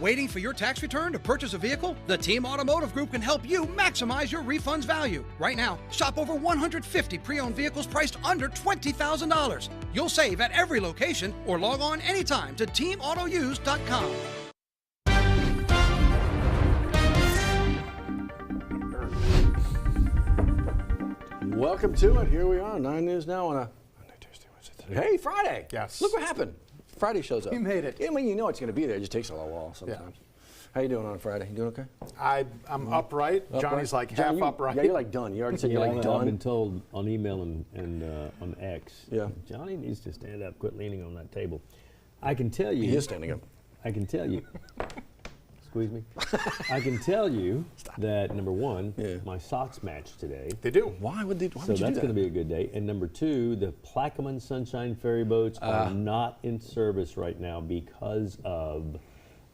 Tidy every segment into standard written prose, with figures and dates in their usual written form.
Waiting for your tax return to purchase a vehicle? The Team Automotive Group can help you maximize your refund's value. Right now, shop over 150 pre-owned vehicles priced under $20,000. You'll save at every location or log on anytime to teamautouse.com. Welcome to it. Here we are, 9 News Now on a Monday, Tuesday, Wednesday. Hey, Friday. Yes. Look what happened. Friday shows up. You made it. I mean, you know it's going to be there. It just takes a little while sometimes. Yeah. How you doing on Friday? You doing okay? I'm upright. Johnny's like Johnny, half upright. Yeah, you're like done. You already said you're like done. I've been told on email and on X, yeah. Johnny needs to stand up, quit leaning on that table. I can tell you. He is standing up. I can tell you. Squeeze me. I can tell you that number one, my socks match today. They do. Why would they? Why so would you that's do that? going to be a good day. And number two, the Plaquemine Sunshine Ferry boats are not in service right now because of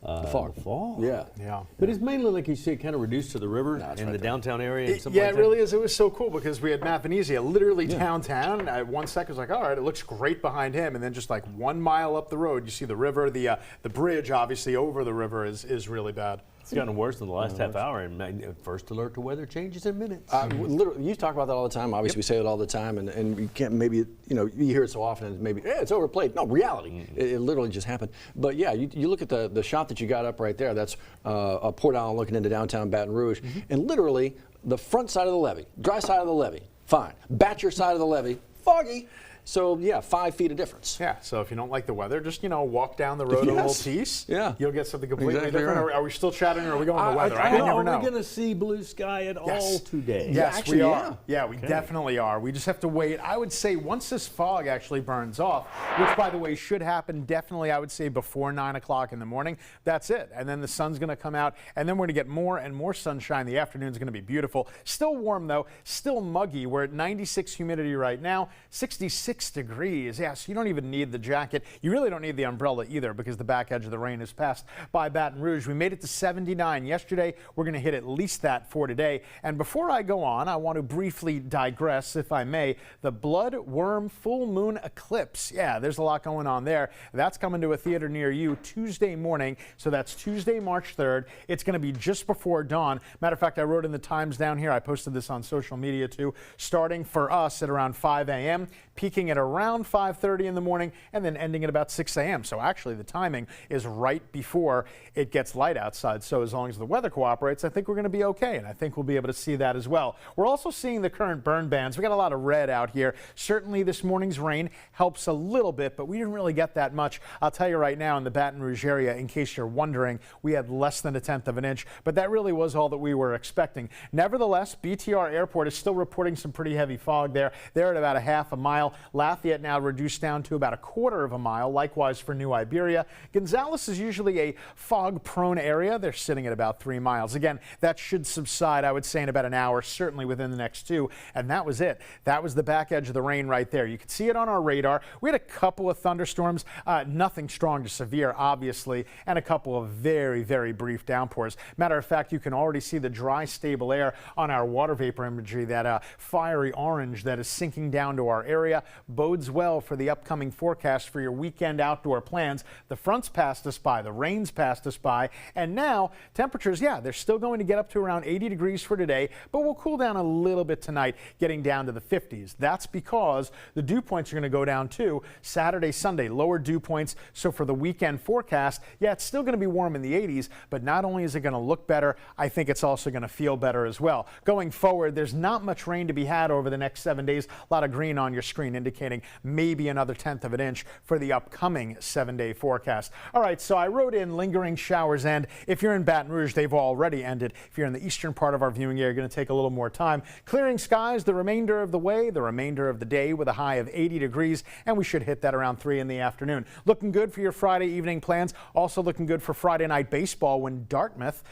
the fog. The fog. Yeah. But it's mainly, like you say, kind of reduced to the river in the downtown area. And Yeah, it really is. It was so cool because we had Matt Venezia literally downtown. 1 second was like, all right, it looks great behind him. And then just like 1 mile up the road, you see the river. The bridge, obviously, over the river is really bad. It's gotten worse in the last half hour, and first alert to weather changes in minutes. Literally, you talk about that all the time. Obviously, we say it all the time, and you can't maybe, you hear it so often, and maybe, it's overplayed. No, reality. It literally just happened. But yeah, you look at the shot that you got up right there. That's Port Allen looking into downtown Baton Rouge, and literally the front side of the levee, dry side of the levee, fine. Batcher side of the levee, foggy. So yeah, 5 feet of difference. Yeah. So if you don't like the weather, just walk down the road a little piece. Yeah. You'll get something completely Exactly different. right. Are we still chatting, or are we going to the weather? I never know. Are we going to see blue sky at all today? Yes, actually, we are. Yeah, we definitely are. We just have to wait. I would say once this fog actually burns off, which by the way should happen definitely, I would say before 9 o'clock in the morning. That's it. And then the sun's going to come out, and then we're going to get more and more sunshine. The afternoon's going to be beautiful. Still warm though. Still muggy. We're at 96 humidity right now. 66 degrees. Yeah, so you don't even need the jacket. You really don't need the umbrella either because the back edge of the rain is passed by Baton Rouge. We made it to 79 yesterday. We're going to hit at least that for today. And before I go on, I want to briefly digress, if I may. The Blood Worm Full Moon Eclipse. Yeah, there's a lot going on there. That's coming to a theater near you Tuesday morning. So that's Tuesday, March 3rd. It's going to be just before dawn. Matter of fact, I wrote in the Times down here. I posted this on social media too. Starting for us at around 5 a.m., peaking at around 5:30 in the morning, and then ending at about 6 a.m. So actually the timing is right before it gets light outside. So as long as the weather cooperates, I think we're going to be okay, and I think we'll be able to see that as well. We're also seeing the current burn bands. We got a lot of red out here. Certainly this morning's rain helps a little bit, but we didn't really get that much. I'll tell you right now, in the Baton Rouge area, in case you're wondering, we had less than 1/10 of an inch, but that really was all that we were expecting. Nevertheless, BTR Airport is still reporting some pretty heavy fog there. They're at about a half a mile. Lafayette now reduced down to about a quarter of a mile. Likewise for New Iberia. Gonzales is usually a fog-prone area. They're sitting at about 3 miles. Again, that should subside, I would say, in about an hour, certainly within the next 2. And that was it. That was the back edge of the rain right there. You could see it on our radar. We had a couple of thunderstorms, nothing strong to severe, obviously, and a couple of very, very brief downpours. Matter of fact, you can already see the dry, stable air on our water vapor imagery, that fiery orange that is sinking down to our area. Bodes well for the upcoming forecast for your weekend outdoor plans. The fronts passed us by, the rains passed us by, and now temperatures, they're still going to get up to around 80 degrees for today, but we'll cool down a little bit tonight, getting down to the 50s. That's because the dew points are going to go down too. Saturday, Sunday, lower dew points. So for the weekend forecast, it's still going to be warm in the 80s, but not only is it going to look better, I think it's also going to feel better as well. Going forward, there's not much rain to be had over the next 7 days. A lot of green on your screen indicating maybe another 1/10 of an inch for the upcoming 7-day forecast. All right, so I wrote in lingering showers, and if you're in Baton Rouge, they've already ended. If you're in the eastern part of our viewing area, you're going to take a little more time. Clearing skies the remainder of the way, the remainder of the day with a high of 80 degrees, and we should hit that around 3 in the afternoon. Looking good for your Friday evening plans. Also looking good for Friday night baseball when Dartmouth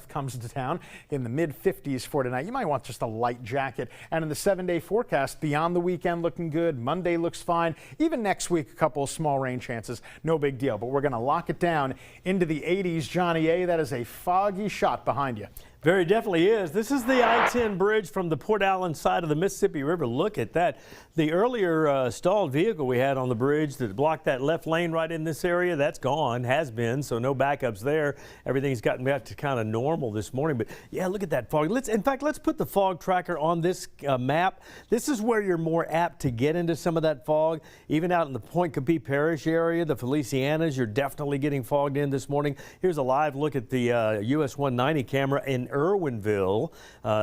comes to town in the mid-50s for tonight. You might want just a light jacket. And in the 7-day forecast, beyond the weekend looking good. Monday looks fine. Even next week, a couple of small rain chances. No big deal, but we're going to lock it down into the 80s. Johnny A., that is a foggy shot behind you. Very definitely is. This is the I-10 bridge from the Port Allen side of the Mississippi River. Look at that. The earlier stalled vehicle we had on the bridge that blocked that left lane right in this area, that's gone, has been, so no backups there. Everything's gotten back to kind of normal this morning. But yeah, look at that fog. In fact, let's put the fog tracker on this map. This is where you're more apt to get into some of that fog. Even out in the Point Coupee Parish area, the Felicianas, you're definitely getting fogged in this morning. Here's a live look at the US 190 camera in Irwinville.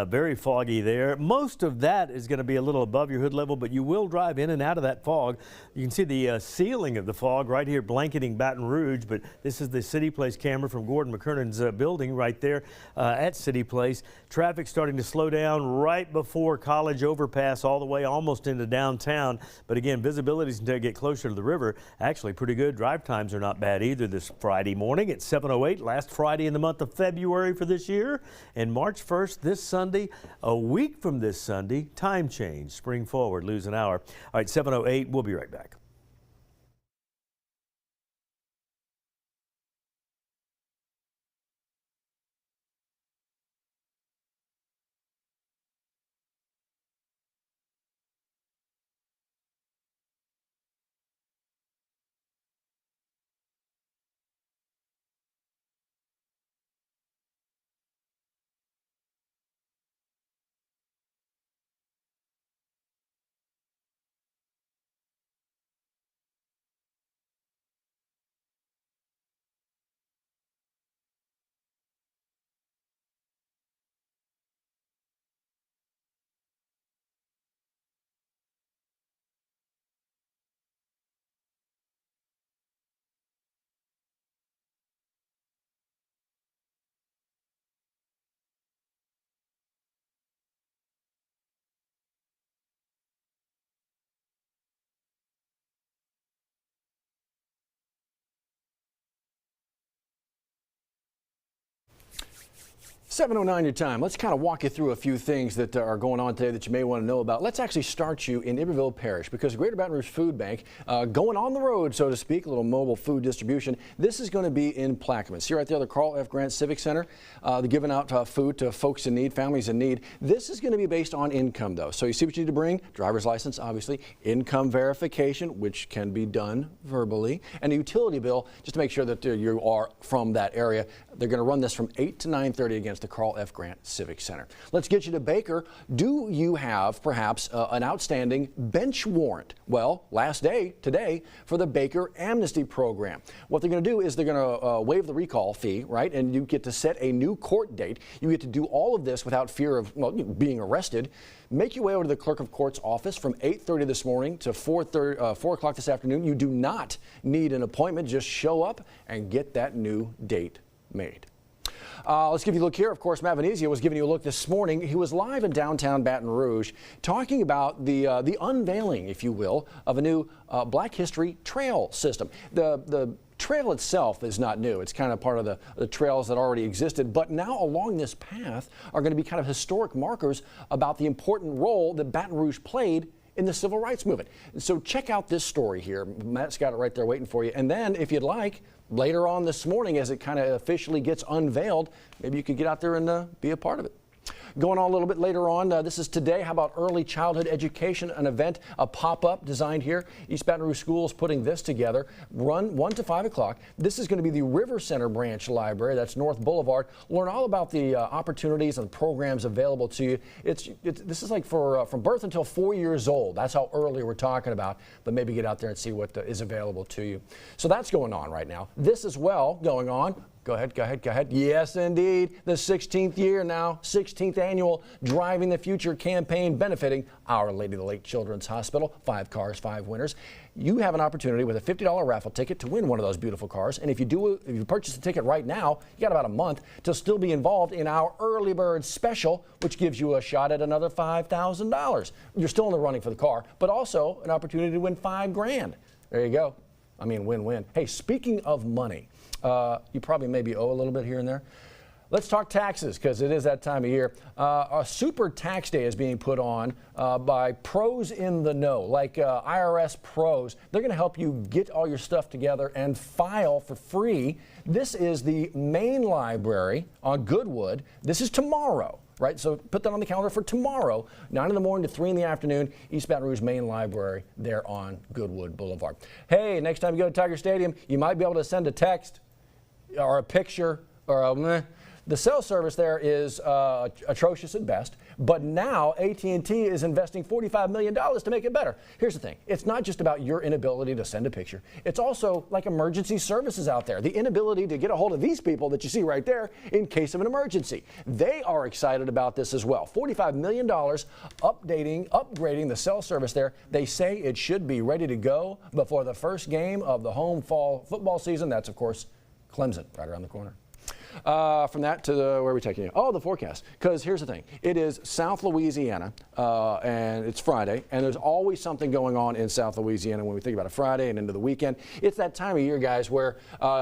Very foggy there. Most of that is going to be a little above your hood level, but you will drive in and out of that fog. You can see the ceiling of the fog right here blanketing Baton Rouge, but this is the City Place camera from Gordon McKernan's building right there at City Place. Traffic starting to slow down right before College Overpass all the way almost into downtown. But again, visibilities until you get closer to the river, actually pretty good. Drive times are not bad either this Friday morning at 7:08, last Friday in the month of February for this year. And March 1st, this Sunday, a week from this Sunday, time change, spring forward, lose an hour. All right, 7:08, we'll be right back. .09 your time. Let's kind of walk you through a few things that are going on today that you may want to know about. Let's actually start you in Iberville Parish because Greater Baton Rouge Food Bank going on the road, so to speak, a little mobile food distribution. This is going to be in Plaquemine. See right there, the Carl F. Grant Civic Center. They're giving out food to folks in need, families in need. This is going to be based on income, though. So you see what you need to bring? Driver's license, obviously, income verification, which can be done verbally, and a utility bill just to make sure that you are from that area. They're going to run this from 8 to 9:30 against the Carl F. Grant Civic Center. Let's get you to Baker. Do you have perhaps an outstanding bench warrant? Well, last day today for the Baker Amnesty Program. What they're going to do is they're going to waive the recall fee, right? And you get to set a new court date. You get to do all of this without fear of being arrested. Make your way over to the Clerk of Court's office from 8:30 this morning to 4 o'clock this afternoon. You do not need an appointment. Just show up and get that new date made. Let's give you a look here. Of course, Matt Venezia was giving you a look this morning. He was live in downtown Baton Rouge talking about the unveiling, if you will, of a new Black History Trail system. The trail itself is not new. It's kind of part of the trails that already existed. But now along this path are going to be kind of historic markers about the important role that Baton Rouge played in the civil rights movement. So check out this story here. Matt's got it right there waiting for you. And then, if you'd like, later on this morning, as it kind of officially gets unveiled, maybe you could get out there and be a part of it. Going on a little bit later on, this is today. How about early childhood education, an event, a pop-up designed here. East Baton Rouge Schools putting this together. Run 1 to 5 o'clock. This is going to be the River Center Branch Library. That's North Boulevard. Learn all about the opportunities and programs available to you. This is like from birth until 4 years old. That's how early we're talking about. But maybe get out there and see what is available to you. So that's going on right now. This as well going on. Go ahead. Yes, indeed. The 16th year now, 16th annual Driving the Future campaign benefiting Our Lady of the Lake Children's Hospital. 5 cars, 5 winners. You have an opportunity with a $50 raffle ticket to win one of those beautiful cars. And if you purchase a ticket right now, you got about a month to still be involved in our Early Bird Special, which gives you a shot at another $5,000. You're still in the running for the car, but also an opportunity to win $5 grand. There you go. I mean, win-win. Hey, speaking of money, you probably maybe owe a little bit here and there. Let's talk taxes, because it is that time of year. A super tax day is being put on by pros in the know, like IRS pros. They're going to help you get all your stuff together and file for free. This is the main library on Goodwood. This is tomorrow, right? So put that on the calendar for tomorrow, 9 in the morning to 3 in the afternoon, East Baton Rouge Main Library there on Goodwood Boulevard. Hey, next time you go to Tiger Stadium, you might be able to send a text or a picture or a meh. The cell service there is atrocious at best, but now AT&T is investing $45 million to make it better. Here's the thing. It's not just about your inability to send a picture. It's also like emergency services out there, the inability to get a hold of these people that you see right there in case of an emergency. They are excited about this as well. $45 million upgrading the cell service there. They say it should be ready to go before the first game of the home fall football season. That's, of course, Clemson right around the corner. From that to where are we taking you? Oh, the forecast. Because here's the thing. It is South Louisiana, and it's Friday, and there's always something going on in South Louisiana when we think about a Friday and into the weekend. It's that time of year, guys, where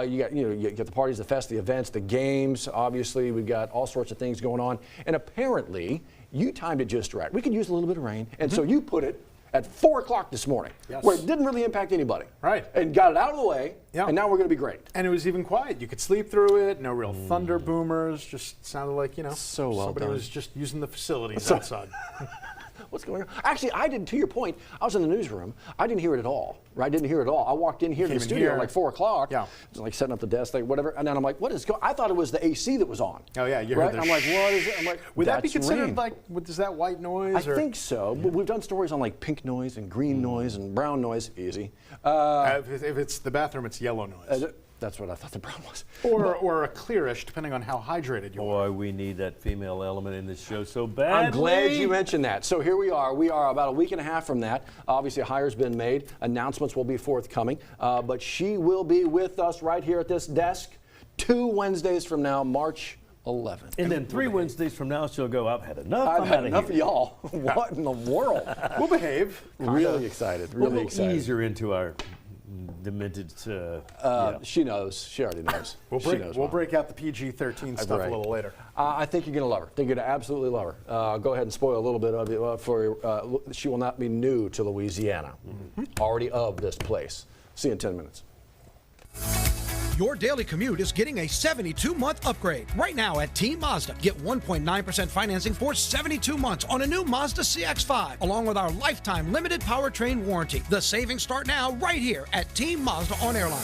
you get the parties, the fest, the events, the games. Obviously, we've got all sorts of things going on. And apparently, you timed it just right. We could use a little bit of rain, and so you put it at 4 o'clock this morning, where it didn't really impact anybody. Right. And got it out of the way, and now we're going to be great. And it was even quiet. You could sleep through it. No real thunder boomers. Just sounded like, so well somebody done. was just using the facilities outside. What's going on? Actually, I didn't, to your point, I was in the newsroom. I didn't hear it at all, right? I didn't hear it at all. I walked in here to the studio at like 4 o'clock. Yeah. Just like setting up the desk, like whatever. And then I'm like, what is going on? I thought it was the AC that was on. Oh, yeah. You right? heard the I'm like, what is it? I'm like, would that be that's considered rain. like, is that white noise? I think so. But we've done stories on like pink noise and green noise and brown noise. Easy. If it's the bathroom, it's yellow noise. That's what I thought the brown was. Or a clearish, depending on how hydrated you are. Boy, we need that female element in this show so badly. I'm glad you mentioned that. So here we are. We are about a week and a half from that. Obviously, a hire's been made. Announcements will be forthcoming. But she will be with us right here at this desk 2 Wednesdays from now, March 11th. And then 3 Wednesdays from now, she'll go, I've had enough. I've I'm had outta enough here. of y'all. What in the world? We'll behave. Really excited. Really We'll excited. ease her into our demented. She knows. She already knows. We'll break out the PG-13 stuff right. a little later. I think you're going to love her. I think you're going to absolutely love her. Go ahead and spoil a little bit of it for she will not be new to Louisiana. Already of this place. See you in 10 minutes. Your daily commute is getting a 72-month upgrade. Right now at Team Mazda, get 1.9% financing for 72 months on a new Mazda CX-5, along with our lifetime limited powertrain warranty. The savings start now right here at Team Mazda on Airline.